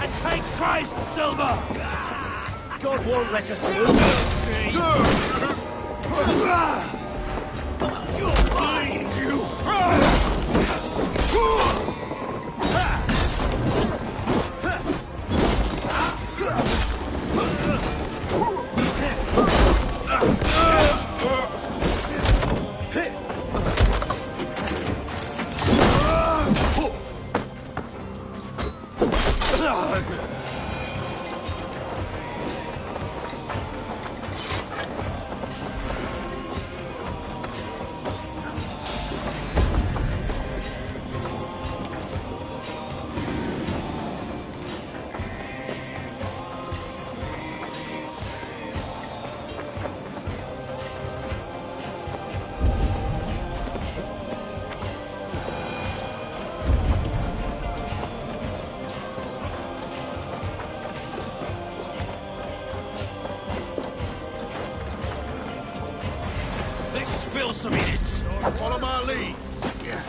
And take Christ's silver! God won't let us You'll see! You'll find you! some minutes. Follow my lead. Yeah.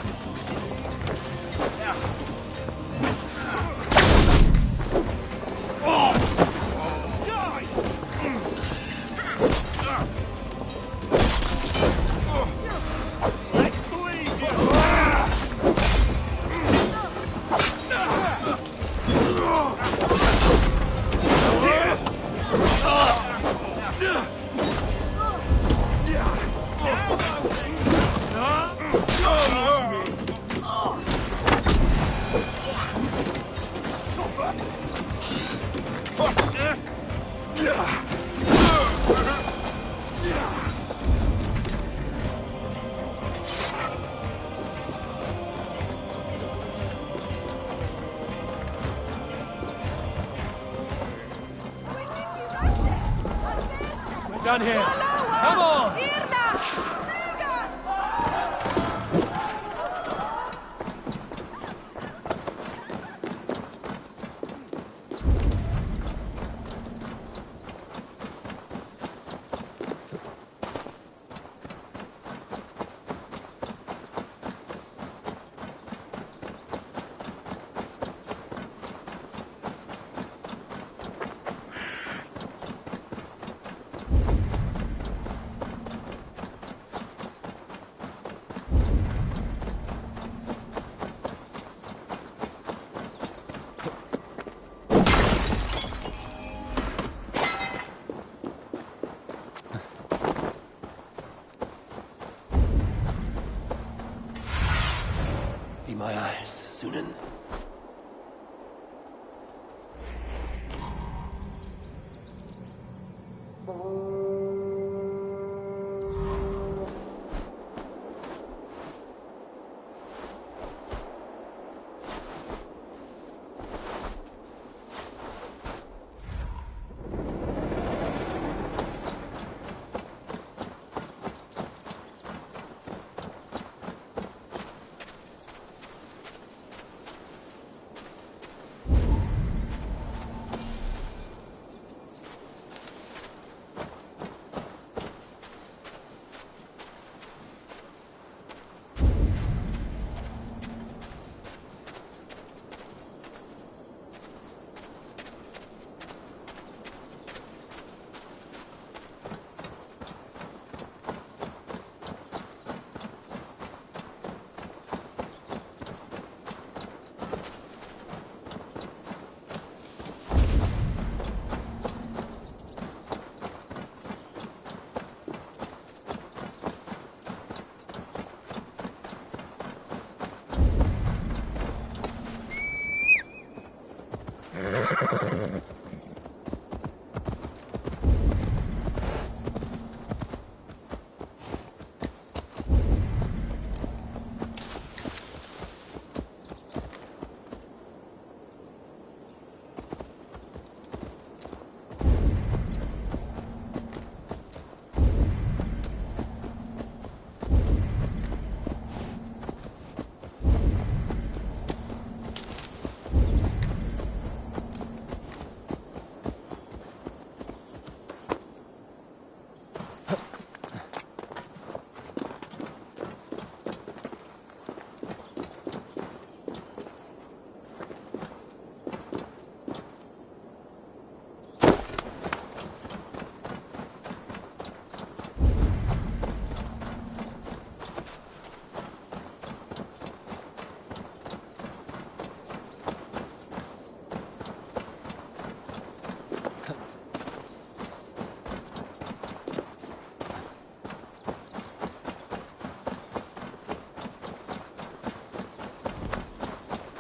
Done here. Come on! Be my eyes, Sunan.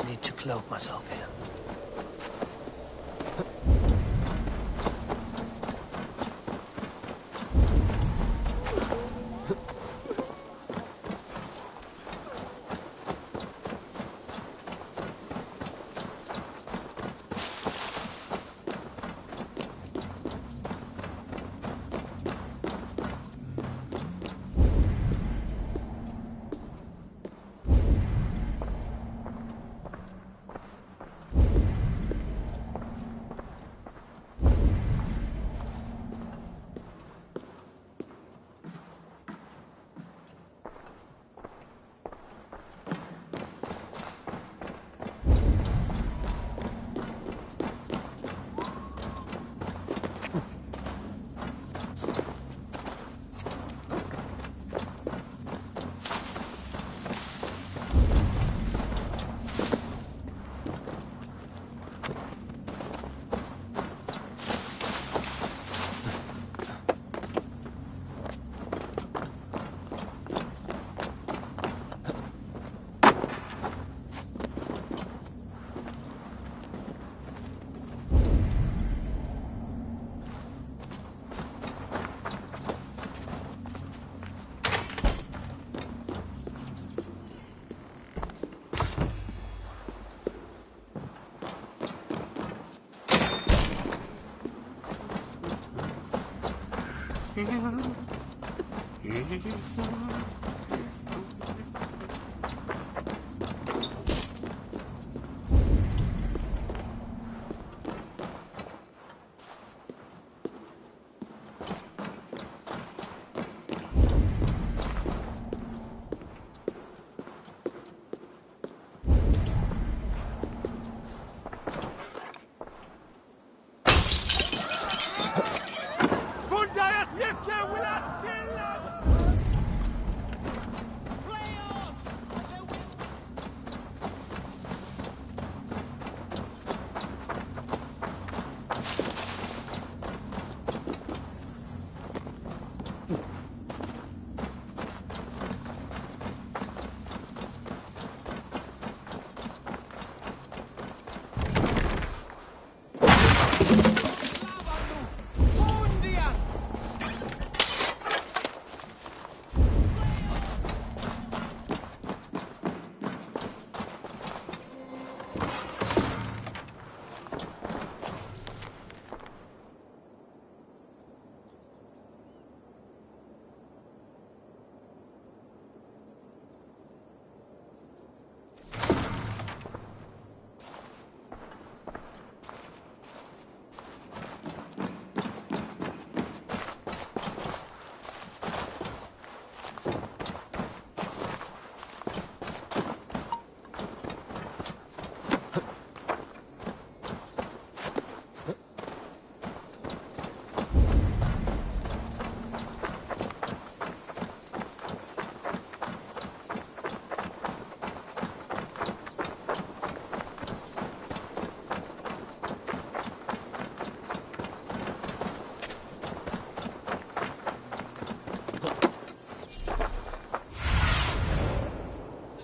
Need to cloak myself here.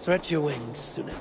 Stretch your wings, Sunan.